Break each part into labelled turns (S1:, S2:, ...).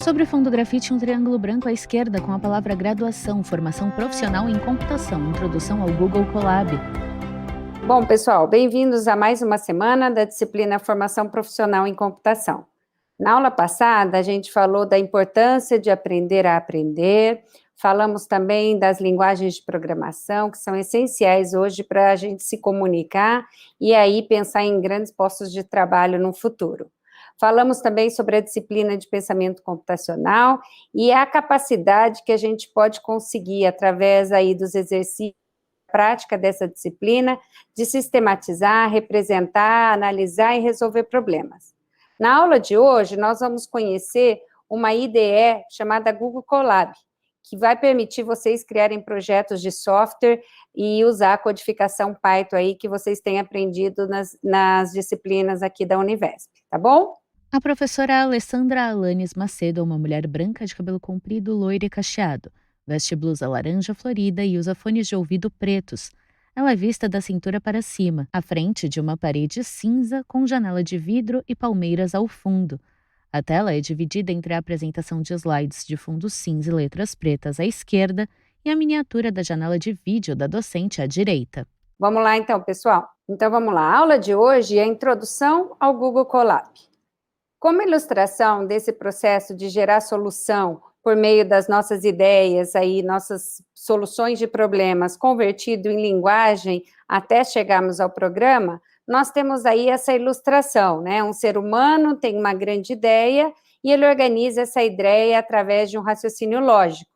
S1: Sobre o fundo grafite, um triângulo branco à esquerda com a palavra graduação, formação profissional em computação, introdução ao Google Colab.
S2: Bom, pessoal, bem-vindos a mais uma semana da disciplina Formação Profissional em Computação. Na aula passada, a gente falou da importância de aprender a aprender, falamos também das linguagens de programação, que são essenciais hoje para a gente se comunicar e aí pensar em grandes postos de trabalho no futuro. Falamos também sobre a disciplina de pensamento computacional e a capacidade que a gente pode conseguir através aí dos exercícios, prática dessa disciplina, de sistematizar, representar, analisar e resolver problemas. Na aula de hoje, nós vamos conhecer uma IDE chamada Google Colab, que vai permitir vocês criarem projetos de software e usar a codificação Python aí que vocês têm aprendido nas disciplinas aqui da Univesp, tá bom?
S1: A professora Alessandra Alanes Macedo é uma mulher branca de cabelo comprido, loiro e cacheado. Veste blusa laranja florida e usa fones de ouvido pretos. Ela é vista da cintura para cima, à frente de uma parede cinza com janela de vidro e palmeiras ao fundo. A tela é dividida entre a apresentação de slides de fundo cinza e letras pretas à esquerda e a miniatura da janela de vídeo da docente à direita.
S2: Vamos lá então, pessoal? Então vamos lá. A aula de hoje é a introdução ao Google Colab. Como ilustração desse processo de gerar solução por meio das nossas ideias, aí, nossas soluções de problemas convertido em linguagem até chegarmos ao programa, nós temos aí essa ilustração, né? Um ser humano tem uma grande ideia e ele organiza essa ideia através de um raciocínio lógico.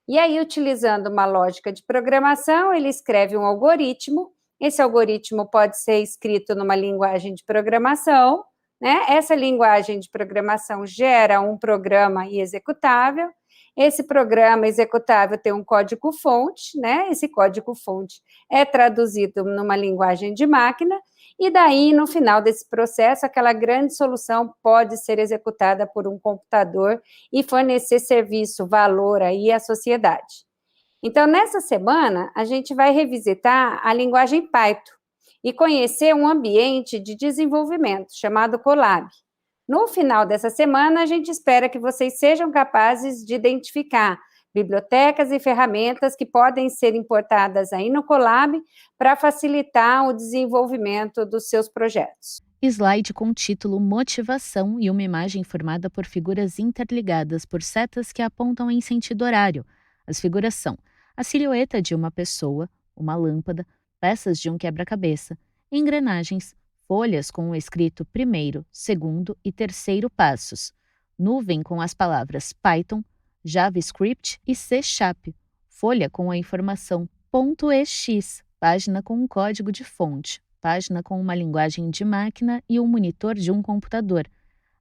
S2: E aí, utilizando uma lógica de programação, ele escreve um algoritmo. Esse algoritmo pode ser escrito numa linguagem de programação, né? Essa linguagem de programação gera um programa executável. Esse programa executável tem um código-fonte, né? Esse código-fonte é traduzido numa linguagem de máquina, e daí, no final desse processo, aquela grande solução pode ser executada por um computador e fornecer serviço, valor aí à sociedade. Então, nessa semana, a gente vai revisitar a linguagem Python e conhecer um ambiente de desenvolvimento chamado Colab. No final dessa semana, a gente espera que vocês sejam capazes de identificar bibliotecas e ferramentas que podem ser importadas aí no Colab para facilitar o desenvolvimento dos seus projetos.
S1: Slide com título Motivação e uma imagem formada por figuras interligadas por setas que apontam em sentido horário. As figuras são a silhueta de uma pessoa, uma lâmpada, peças de um quebra-cabeça, engrenagens, folhas com o escrito primeiro, segundo e terceiro passos, nuvem com as palavras Python, JavaScript e C#, folha com a informação .ex, página com um código de fonte, página com uma linguagem de máquina e um monitor de um computador.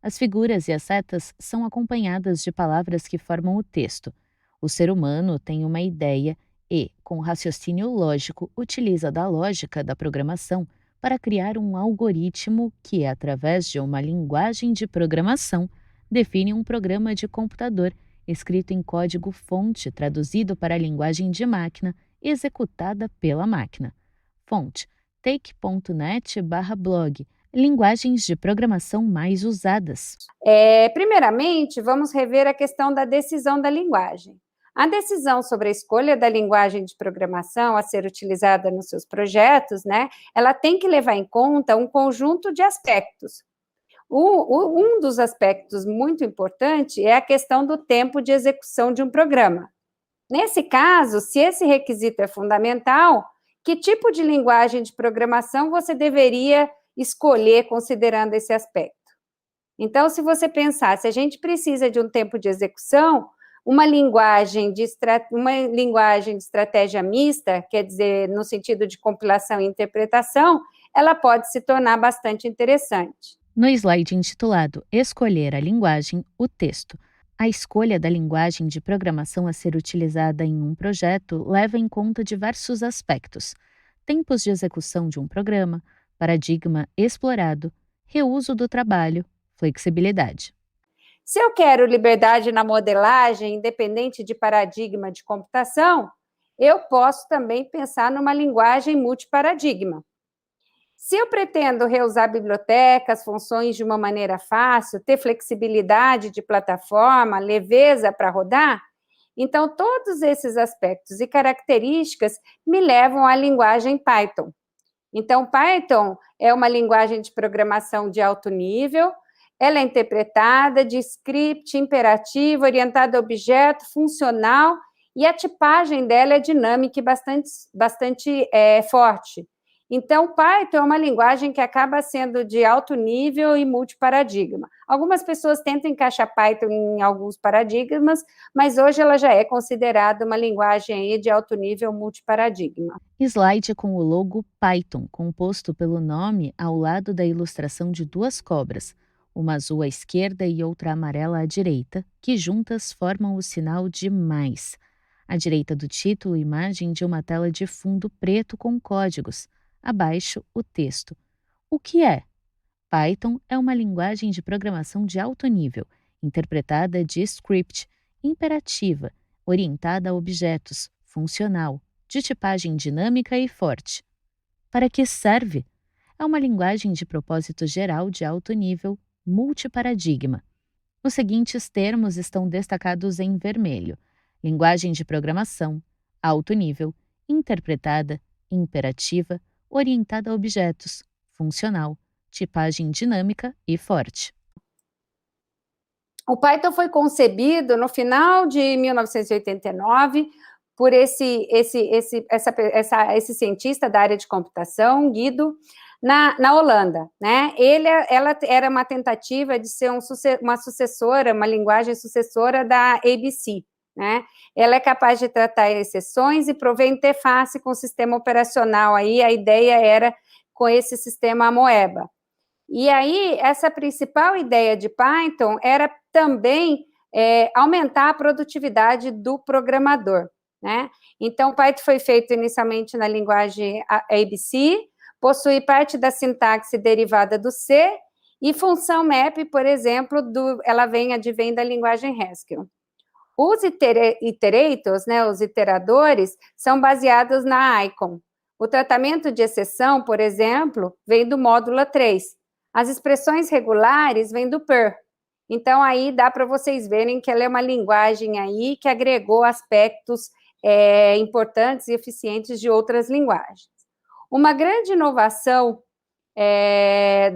S1: As figuras e as setas são acompanhadas de palavras que formam o texto. O ser humano tem uma ideia e, com raciocínio lógico, utiliza da lógica da programação para criar um algoritmo que, através de uma linguagem de programação, define um programa de computador escrito em código-fonte traduzido para a linguagem de máquina executada pela máquina. Fonte: take.net/blog. Linguagens de programação mais usadas.
S2: Primeiramente, vamos rever a questão da decisão da linguagem. A decisão sobre a escolha da linguagem de programação a ser utilizada nos seus projetos, né, ela tem que levar em conta um conjunto de aspectos. Um dos aspectos muito importante é a questão do tempo de execução de um programa. Nesse caso, se esse requisito é fundamental, que tipo de linguagem de programação você deveria escolher considerando esse aspecto? Então, se você pensar, se a gente precisa de um tempo de execução, uma linguagem de estratégia mista, quer dizer, no sentido de compilação e interpretação, ela pode se tornar bastante interessante.
S1: No slide intitulado Escolher a linguagem, o texto. A escolha da linguagem de programação a ser utilizada em um projeto leva em conta diversos aspectos: tempos de execução de um programa, paradigma explorado, reuso do trabalho, flexibilidade.
S2: Se eu quero liberdade na modelagem, independente de paradigma de computação, eu posso também pensar numa linguagem multiparadigma. Se eu pretendo reusar bibliotecas, funções de uma maneira fácil, ter flexibilidade de plataforma, leveza para rodar, então todos esses aspectos e características me levam à linguagem Python. Então, Python é uma linguagem de programação de alto nível, ela é interpretada de script imperativo, orientada a objeto, funcional, e a tipagem dela é dinâmica e bastante forte. Então, Python é uma linguagem que acaba sendo de alto nível e multiparadigma. Algumas pessoas tentam encaixar Python em alguns paradigmas, mas hoje ela já é considerada uma linguagem de alto nível multiparadigma.
S1: Slide com o logo Python, composto pelo nome ao lado da ilustração de duas cobras, uma azul à esquerda e outra amarela à direita, que juntas formam o sinal de mais. À direita do título, imagem de uma tela de fundo preto com códigos. Abaixo, o texto. O que é? Python é uma linguagem de programação de alto nível, interpretada de script, imperativa, orientada a objetos, funcional, de tipagem dinâmica e forte. Para que serve? É uma linguagem de propósito geral de alto nível, multiparadigma. Os seguintes termos estão destacados em vermelho: linguagem de programação, alto nível, interpretada, imperativa, orientada a objetos, funcional, tipagem dinâmica e forte.
S2: O Python foi concebido no final de 1989 por esse cientista da área de computação, Guido, na Holanda, né? Ela era uma tentativa de ser uma sucessora, uma linguagem sucessora da ABC, né? Ela é capaz de tratar exceções e prover interface com o sistema operacional. Aí a ideia era com esse sistema Amoeba. E aí, essa principal ideia de Python era também aumentar a produtividade do programador, né? Então, Python foi feito inicialmente na linguagem ABC, possui parte da sintaxe derivada do C, e função map, por exemplo, ela advém da linguagem Haskell. Os iterators, né, os iteradores, são baseados na Icon. O tratamento de exceção, por exemplo, vem do módulo 3. As expressões regulares vêm do PER. Então, aí dá para vocês verem que ela é uma linguagem aí que agregou aspectos importantes e eficientes de outras linguagens. Uma grande inovação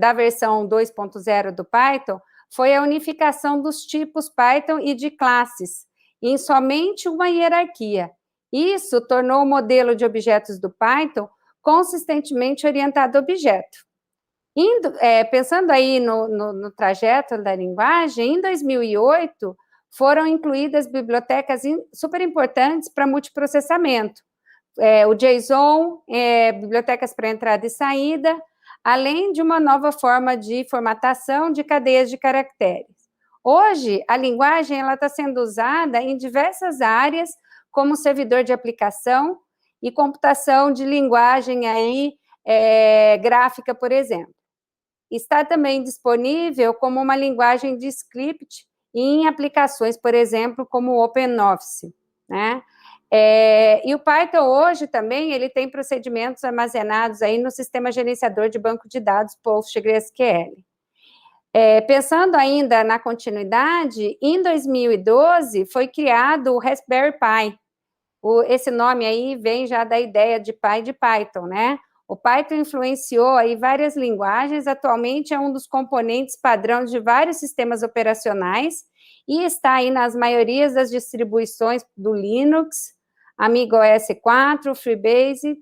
S2: da versão 2.0 do Python foi a unificação dos tipos Python e de classes em somente uma hierarquia. Isso tornou o modelo de objetos do Python consistentemente orientado a objeto. Pensando aí no trajeto da linguagem, em 2008, foram incluídas bibliotecas super importantes para multiprocessamento. O JSON, bibliotecas para entrada e saída, além de uma nova forma de formatação de cadeias de caracteres. Hoje, a linguagem está sendo usada em diversas áreas, como servidor de aplicação e computação de linguagem aí, gráfica, por exemplo. Está também disponível como uma linguagem de script em aplicações, por exemplo, como o OpenOffice, né? E o Python hoje também, ele tem procedimentos armazenados aí no sistema gerenciador de banco de dados PostgreSQL. Pensando ainda na continuidade, em 2012 foi criado o Raspberry Pi. Esse nome aí vem já da ideia de pai de Python, né? O Python influenciou aí várias linguagens, atualmente é um dos componentes padrão de vários sistemas operacionais e está aí nas maiorias das distribuições do Linux, Amiga OS 4, FreeBSD,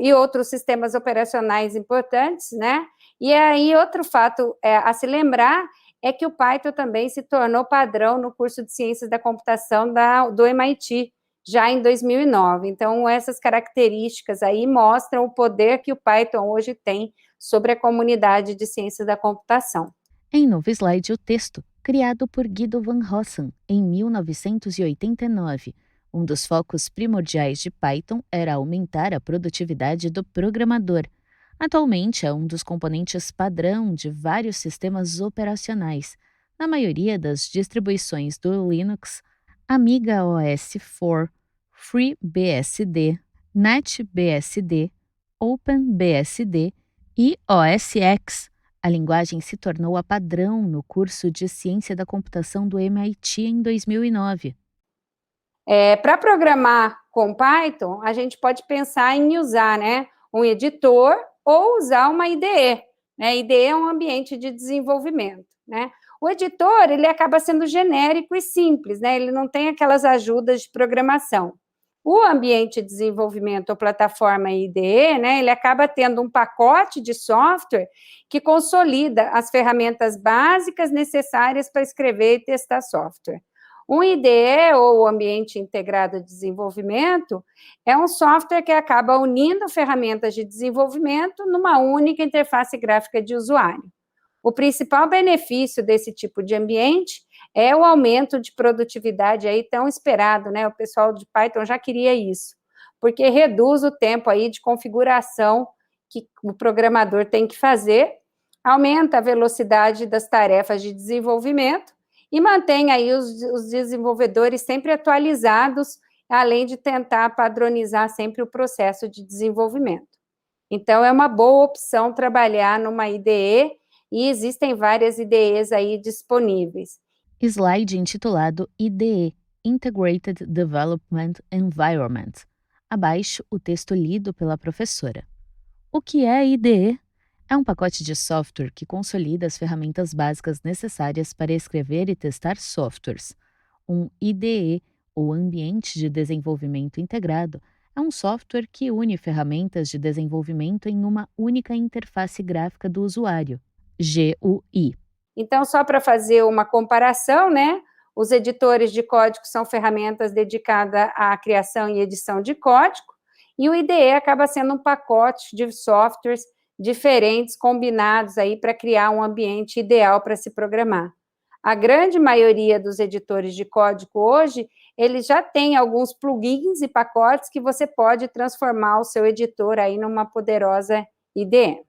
S2: e outros sistemas operacionais importantes, né? E aí, outro fato a se lembrar é que o Python também se tornou padrão no curso de Ciências da Computação do MIT, já em 2009. Então, essas características aí mostram o poder que o Python hoje tem sobre a comunidade de Ciências da Computação.
S1: Em novo slide, o texto, criado por Guido van Rossum em 1989. Um dos focos primordiais de Python era aumentar a produtividade do programador. Atualmente é um dos componentes padrão de vários sistemas operacionais, na maioria das distribuições do Linux, Amiga OS 4, FreeBSD, NetBSD, OpenBSD e OS X. A linguagem se tornou a padrão no curso de Ciência da Computação do MIT em 2009.
S2: Para programar com Python, a gente pode pensar em usar, né, um editor ou usar uma IDE. Né? IDE é um ambiente de desenvolvimento. Né? O editor, ele acaba sendo genérico e simples, né? Ele não tem aquelas ajudas de programação. O ambiente de desenvolvimento ou plataforma IDE, né, ele acaba tendo um pacote de software que consolida as ferramentas básicas necessárias para escrever e testar software. Um IDE, ou Ambiente Integrado de Desenvolvimento, é um software que acaba unindo ferramentas de desenvolvimento numa única interface gráfica de usuário. O principal benefício desse tipo de ambiente é o aumento de produtividade aí tão esperado, né? O pessoal de Python já queria isso, porque reduz o tempo aí de configuração que o programador tem que fazer, aumenta a velocidade das tarefas de desenvolvimento e mantém aí os desenvolvedores sempre atualizados, além de tentar padronizar sempre o processo de desenvolvimento. Então, é uma boa opção trabalhar numa IDE, e existem várias IDEs aí disponíveis.
S1: Slide intitulado IDE, Integrated Development Environment. Abaixo, o texto lido pela professora. O que é IDE? É um pacote de software que consolida as ferramentas básicas necessárias para escrever e testar softwares. Um IDE, ou Ambiente de Desenvolvimento Integrado, é um software que une ferramentas de desenvolvimento em uma única interface gráfica do usuário, GUI.
S2: Então, só para fazer uma comparação, né? Os editores de código são ferramentas dedicadas à criação e edição de código, e o IDE acaba sendo um pacote de softwares diferentes combinados aí para criar um ambiente ideal para se programar. A grande maioria dos editores de código hoje, eles já têm alguns plugins e pacotes que você pode transformar o seu editor aí numa poderosa IDE.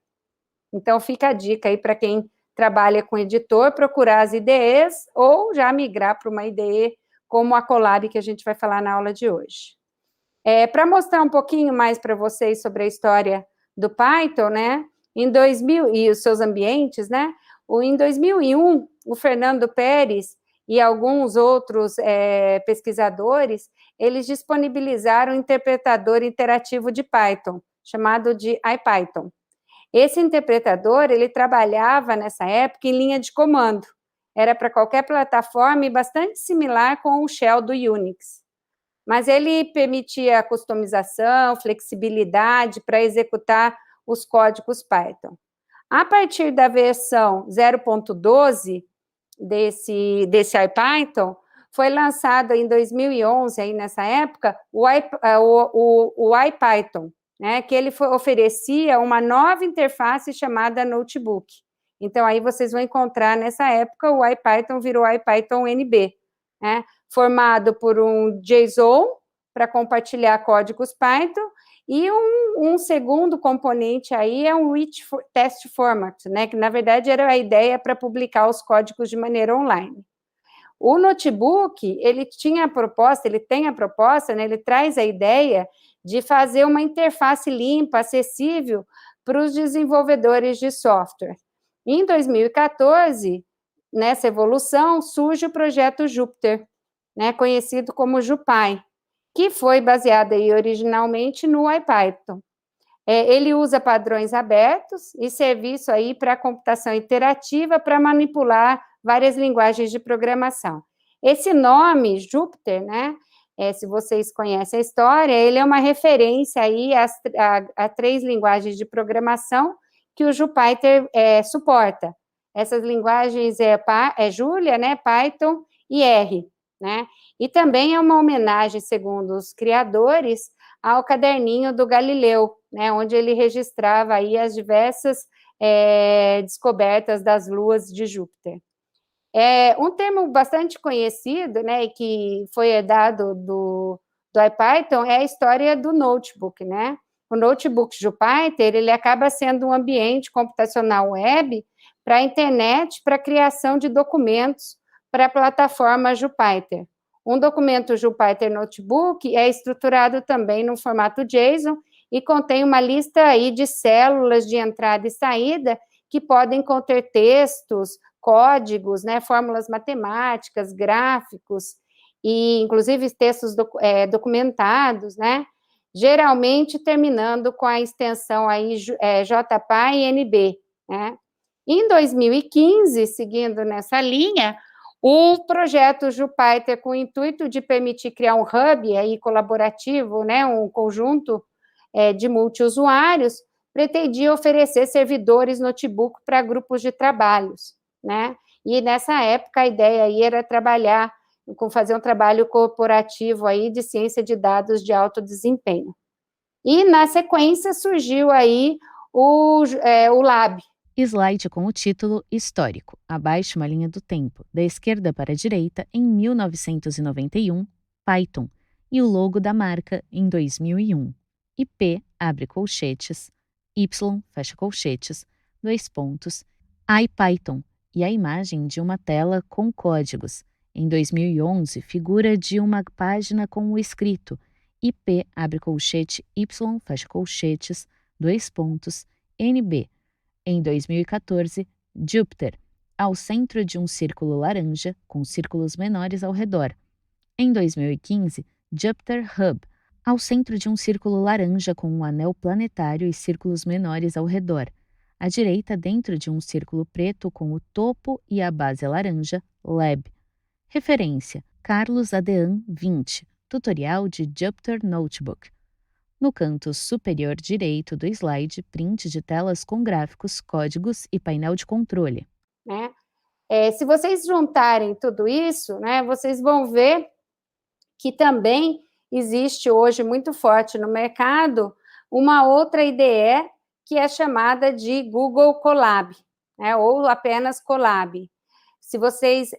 S2: Então, fica a dica aí para quem trabalha com editor, procurar as IDEs ou já migrar para uma IDE como a Colab, que a gente vai falar na aula de hoje. Para mostrar um pouquinho mais para vocês sobre a história do Python, né, em 2000, e os seus ambientes, né, em 2001, o Fernando Pérez e alguns outros pesquisadores, eles disponibilizaram um interpretador interativo de Python, chamado de IPython. Esse interpretador, ele trabalhava nessa época em linha de comando. Era para qualquer plataforma e bastante similar com o shell do Unix. Mas ele permitia customização, flexibilidade para executar os códigos Python. A partir da versão 0.12 desse IPython, foi lançado em 2011, aí nessa época, o IPython, né, que ele oferecia uma nova interface chamada Notebook. Então, aí vocês vão encontrar, nessa época, o IPython virou IPython NB, né, formado por um JSON, para compartilhar códigos Python, e um segundo componente aí é um Rich Test Format, né, que, na verdade, era a ideia para publicar os códigos de maneira online. O notebook, ele tem a proposta, né, ele traz a ideia de fazer uma interface limpa, acessível para os desenvolvedores de software. Em 2014, nessa evolução, surge o projeto Jupyter, né, conhecido como JuPy, que foi baseado aí originalmente no IPython. Ele usa padrões abertos e serviço aí para computação interativa para manipular várias linguagens de programação. Esse nome, Jupyter, né, se vocês conhecem a história, ele é uma referência aí a 3 linguagens de programação que o Jupyter suporta. Essas linguagens Julia, né, Python e R, né? E também é uma homenagem, segundo os criadores, ao caderninho do Galileu, né, onde ele registrava aí as diversas descobertas das luas de Júpiter. Um termo bastante conhecido, né, e que foi herdado do IPython é a história do notebook, né? O notebook Jupyter, ele acaba sendo um ambiente computacional web para a internet, para a criação de documentos para a plataforma Jupyter. Um documento Jupyter Notebook é estruturado também no formato JSON e contém uma lista aí de células de entrada e saída que podem conter textos, códigos, né, fórmulas matemáticas, gráficos, e inclusive textos documentados, né, geralmente terminando com a extensão aí JPA-NB, né. Em 2015, seguindo nessa linha, o projeto Jupyter, com o intuito de permitir criar um hub aí colaborativo, né, um conjunto de multiusuários, pretendia oferecer servidores notebook para grupos de trabalhos, né? E nessa época a ideia aí era fazer um trabalho corporativo aí de ciência de dados de alto desempenho. E na sequência surgiu aí o Lab.
S1: Slide com o título Histórico, abaixo uma linha do tempo, da esquerda para a direita, em 1991, Python, e o logo da marca em 2001. IP, abre colchetes, Y, fecha colchetes, 2 pontos, IPython, e a imagem de uma tela com códigos. Em 2011, figura de uma página com o escrito IP, abre colchete, Y, fecha colchetes, 2 pontos, NB. Em 2014, Jupyter, ao centro de um círculo laranja, com círculos menores ao redor. Em 2015, Jupyter Hub, ao centro de um círculo laranja com um anel planetário e círculos menores ao redor. À direita, dentro de um círculo preto com o topo e a base laranja, Lab. Referência: Carlos Adean 20, tutorial de Jupyter Notebook. No canto superior direito do slide, print de telas com gráficos, códigos e painel de controle.
S2: Né? Se vocês juntarem tudo isso, né, vocês vão ver que também existe hoje muito forte no mercado uma outra IDE que é chamada de Google Colab, né, ou apenas Colab. Se vocês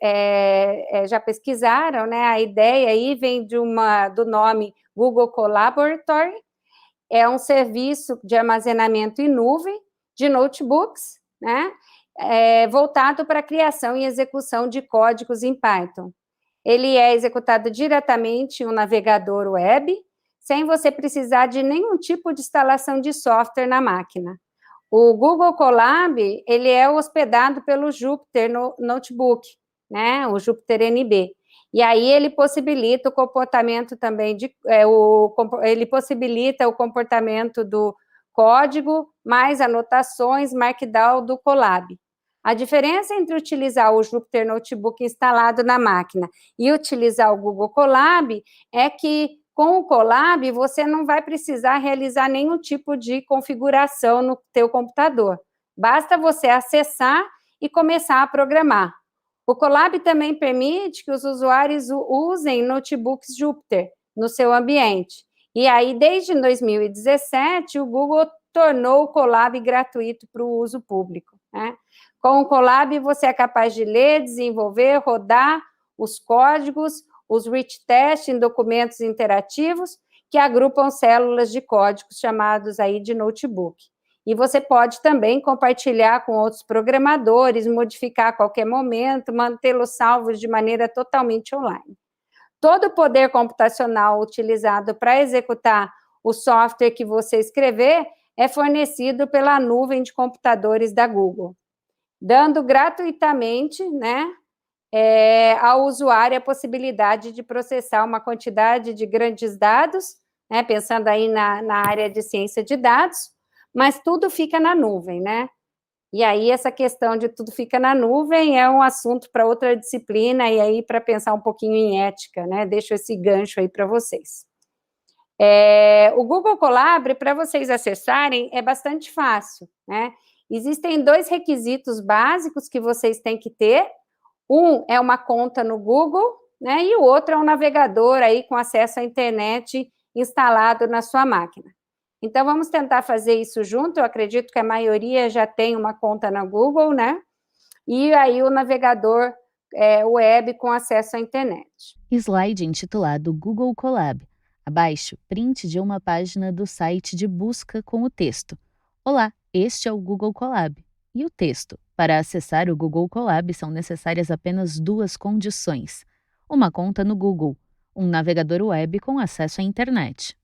S2: já pesquisaram, né, a ideia aí vem do nome Google Collaboratory. É um serviço de armazenamento em nuvem de notebooks, né, voltado para a criação e execução de códigos em Python. Ele é executado diretamente em um navegador web, sem você precisar de nenhum tipo de instalação de software na máquina. O Google Colab, ele é hospedado pelo Jupyter Notebook, né, o Jupyter NB. E aí ele possibilita o comportamento também ele possibilita o comportamento do código, mais anotações, Markdown do Colab. A diferença entre utilizar o Jupyter Notebook instalado na máquina e utilizar o Google Colab é que com o Colab você não vai precisar realizar nenhum tipo de configuração no teu computador. Basta você acessar e começar a programar. O Colab também permite que os usuários usem notebooks Jupyter no seu ambiente. E aí, desde 2017, o Google tornou o Colab gratuito para o uso público, né? Com o Colab, você é capaz de ler, desenvolver, rodar os códigos, os rich tests em documentos interativos que agrupam células de códigos chamados aí de notebook. E você pode também compartilhar com outros programadores, modificar a qualquer momento, mantê-los salvos de maneira totalmente online. Todo o poder computacional utilizado para executar o software que você escrever é fornecido pela nuvem de computadores da Google, dando gratuitamente, né, ao usuário a possibilidade de processar uma quantidade de grandes dados, né, pensando aí na área de ciência de dados, mas tudo fica na nuvem, né? E aí essa questão de tudo fica na nuvem é um assunto para outra disciplina, e aí para pensar um pouquinho em ética, né? Deixo esse gancho aí para vocês. O Google Colab, para vocês acessarem, é bastante fácil, né? Existem 2 requisitos básicos que vocês têm que ter. Um é uma conta no Google, né? E o outro é um navegador aí com acesso à internet instalado na sua máquina. Então, vamos tentar fazer isso junto. Eu acredito que a maioria já tem uma conta na Google, né? E aí o navegador web com acesso à internet.
S1: Slide intitulado Google Colab. Abaixo, print de uma página do site de busca com o texto: Olá, este é o Google Colab. E o texto: para acessar o Google Colab são necessárias apenas 2 condições: uma conta no Google, um navegador web com acesso à internet.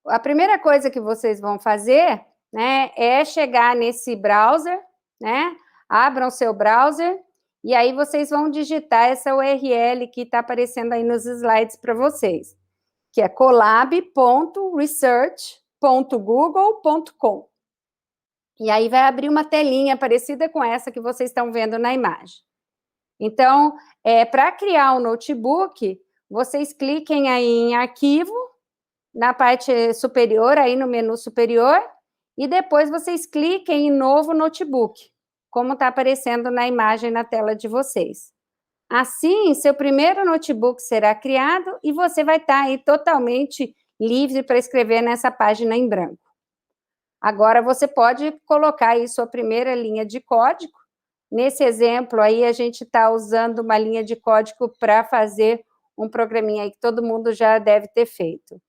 S2: A primeira coisa que vocês vão fazer, né, é chegar nesse browser, né? Abram seu browser e aí vocês vão digitar essa URL que está aparecendo aí nos slides para vocês, que é colab.research.google.com. E aí vai abrir uma telinha parecida com essa que vocês estão vendo na imagem. Então, para criar um notebook, vocês cliquem aí em arquivo, na parte superior, aí no menu superior, e depois vocês cliquem em novo notebook, como está aparecendo na imagem na tela de vocês. Assim, seu primeiro notebook será criado e você vai estar aí totalmente livre para escrever nessa página em branco. Agora, você pode colocar aí sua primeira linha de código. Nesse exemplo aí, a gente está usando uma linha de código para fazer um programinha aí que todo mundo já deve ter feito.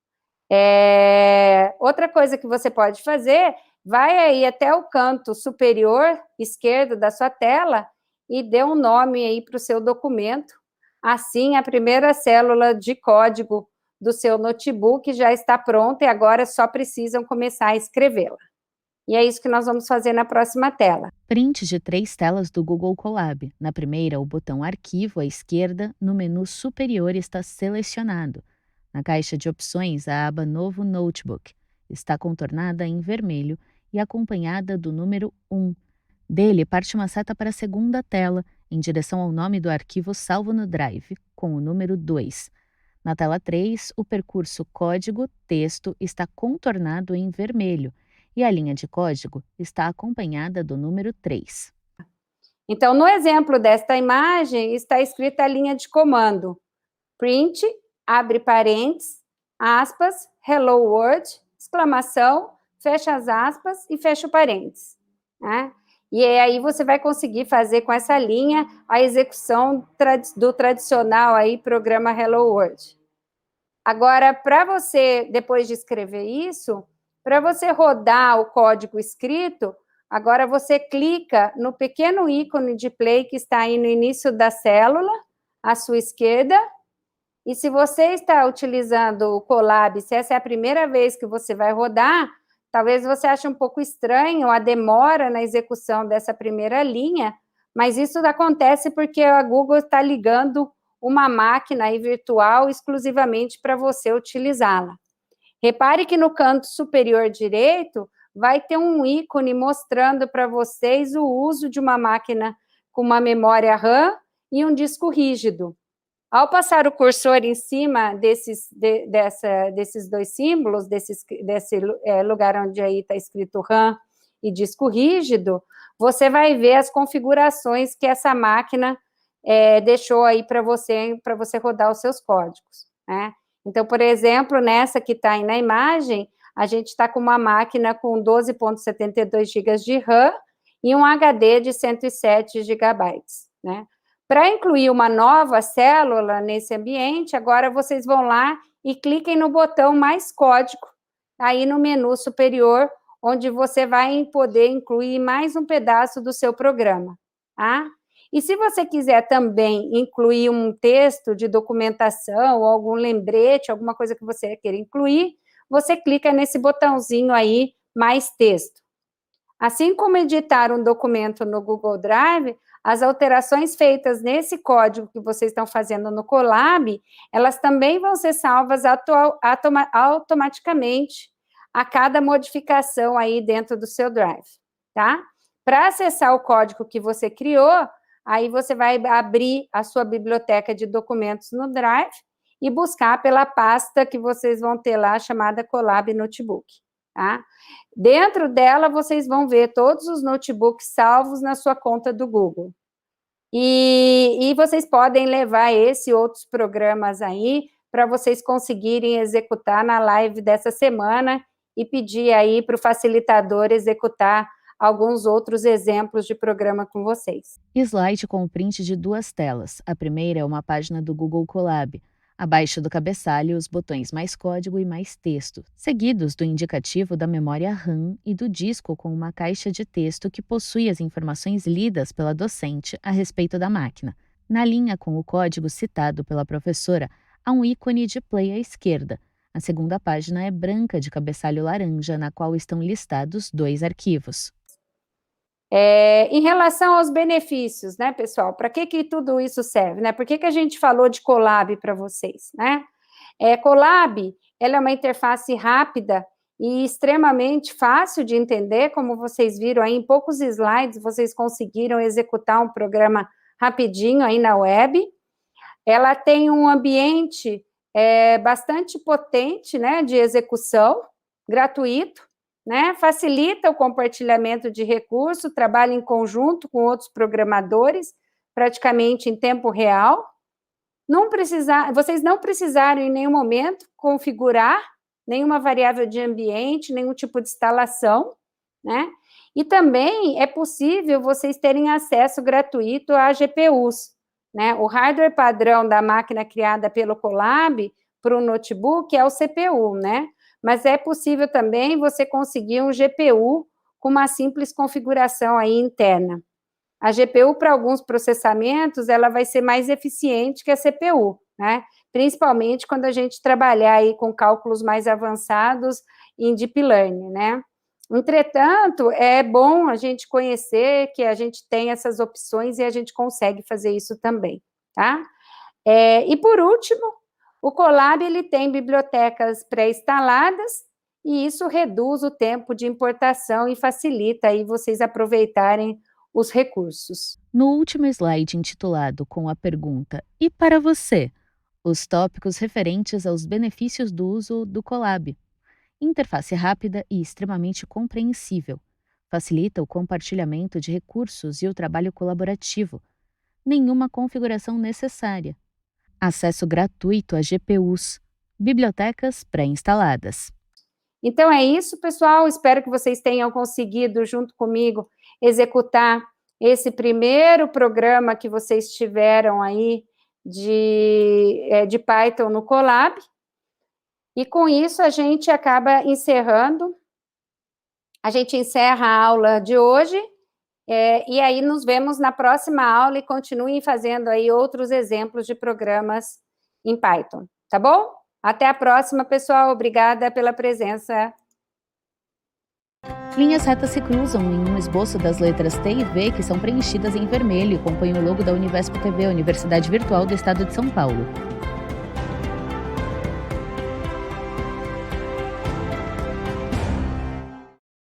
S2: Outra coisa que você pode fazer, vai aí até o canto superior esquerdo da sua tela e dê um nome aí para o seu documento. Assim, a primeira célula de código do seu notebook já está pronta e agora só precisam começar a escrevê-la. E é isso que nós vamos fazer na próxima tela.
S1: Print de 3 telas do Google Colab. Na primeira, o botão Arquivo à esquerda, no menu superior está selecionado. Na caixa de opções, a aba Novo Notebook está contornada em vermelho e acompanhada do número 1. Dele parte uma seta para a segunda tela, em direção ao nome do arquivo salvo no Drive, com o número 2. Na tela 3, o percurso código-texto está contornado em vermelho e a linha de código está acompanhada do número 3.
S2: Então, no exemplo desta imagem, está escrita a linha de comando: print, abre parênteses, aspas, hello world, exclamação, fecha as aspas e fecha o parênteses, né? E aí você vai conseguir fazer com essa linha a execução do tradicional aí programa Hello World. Agora, para você, depois de escrever isso, para você rodar o código escrito, agora você clica no pequeno ícone de play que está aí no início da célula, à sua esquerda, e se você está utilizando o Colab, se essa é a primeira vez que você vai rodar, talvez você ache um pouco estranho a demora na execução dessa primeira linha, mas isso acontece porque a Google está ligando uma máquina aí virtual exclusivamente para você utilizá-la. Repare que no canto superior direito vai ter um ícone mostrando para vocês o uso de uma máquina com uma memória RAM e um disco rígido. Ao passar o cursor em cima desses dois símbolos, desse lugar onde aí está escrito RAM e disco rígido, você vai ver as configurações que essa máquina deixou aí para você rodar os seus códigos, né? Então, por exemplo, nessa que está aí na imagem, a gente está com uma máquina com 12,72 GB de RAM e um HD de 107 GB, né? Para incluir uma nova célula nesse ambiente, agora vocês vão lá e cliquem no botão Mais Código, aí no menu superior, onde você vai poder incluir mais um pedaço do seu programa, tá? E se você quiser também incluir um texto de documentação, ou algum lembrete, alguma coisa que você queira incluir, você clica nesse botãozinho aí, Mais Texto. Assim como editar um documento no Google Drive, as alterações feitas nesse código que vocês estão fazendo no Colab, elas também vão ser salvas automaticamente a cada modificação aí dentro do seu Drive, tá? Para acessar o código que você criou, aí você vai abrir a sua biblioteca de documentos no Drive e buscar pela pasta que vocês vão ter lá, chamada Colab Notebook, tá? Dentro dela, vocês vão ver todos os notebooks salvos na sua conta do Google. E vocês podem levar esse e outros programas aí para vocês conseguirem executar na live dessa semana e pedir aí para o facilitador executar alguns outros exemplos de programa com vocês.
S1: Slide com o print de 2 telas. A primeira é uma página do Google Colab. Abaixo do cabeçalho, os botões Mais Código e Mais Texto, seguidos do indicativo da memória RAM e do disco com uma caixa de texto que possui as informações lidas pela docente a respeito da máquina. Na linha com o código citado pela professora, há um ícone de play à esquerda. A segunda página é branca de cabeçalho laranja, na qual estão listados 2 arquivos.
S2: Em relação aos benefícios, né, pessoal? Para que tudo isso serve, né? Por que a gente falou de Colab para vocês, né? Colab, ela é uma interface rápida e extremamente fácil de entender, como vocês viram aí em poucos slides, vocês conseguiram executar um programa rapidinho aí na web. Ela tem um ambiente bastante potente, né, de execução, gratuito, né, facilita o compartilhamento de recursos, trabalha em conjunto com outros programadores, praticamente em tempo real. Vocês não precisaram em nenhum momento configurar nenhuma variável de ambiente, nenhum tipo de instalação, né? E também é possível vocês terem acesso gratuito a GPUs, né? O hardware padrão da máquina criada pelo Colab para o notebook é o CPU, né? Mas é possível também você conseguir um GPU com uma simples configuração aí interna. A GPU, para alguns processamentos, ela vai ser mais eficiente que a CPU, né? Principalmente quando a gente trabalhar aí com cálculos mais avançados em Deep Learning, né? Entretanto, é bom a gente conhecer que a gente tem essas opções e a gente consegue fazer isso também, tá? E por último, o Colab, ele tem bibliotecas pré-instaladas e isso reduz o tempo de importação e facilita aí vocês aproveitarem os recursos.
S1: No último slide intitulado com a pergunta "E para você?", os tópicos referentes aos benefícios do uso do Colab. Interface rápida e extremamente compreensível. Facilita o compartilhamento de recursos e o trabalho colaborativo. Nenhuma configuração necessária. Acesso gratuito a GPUs. Bibliotecas pré-instaladas.
S2: Então é isso, pessoal. Espero que vocês tenham conseguido, junto comigo, executar esse primeiro programa que vocês tiveram aí de Python no Colab. E com isso a gente acaba encerrando. A gente encerra a aula de hoje. E aí nos vemos na próxima aula e continuem fazendo aí outros exemplos de programas em Python, tá bom? Até a próxima, pessoal. Obrigada pela presença.
S1: Linhas retas se cruzam em um esboço das letras T e V que são preenchidas em vermelho e compõem o logo da Univesp TV, Universidade Virtual do Estado de São Paulo.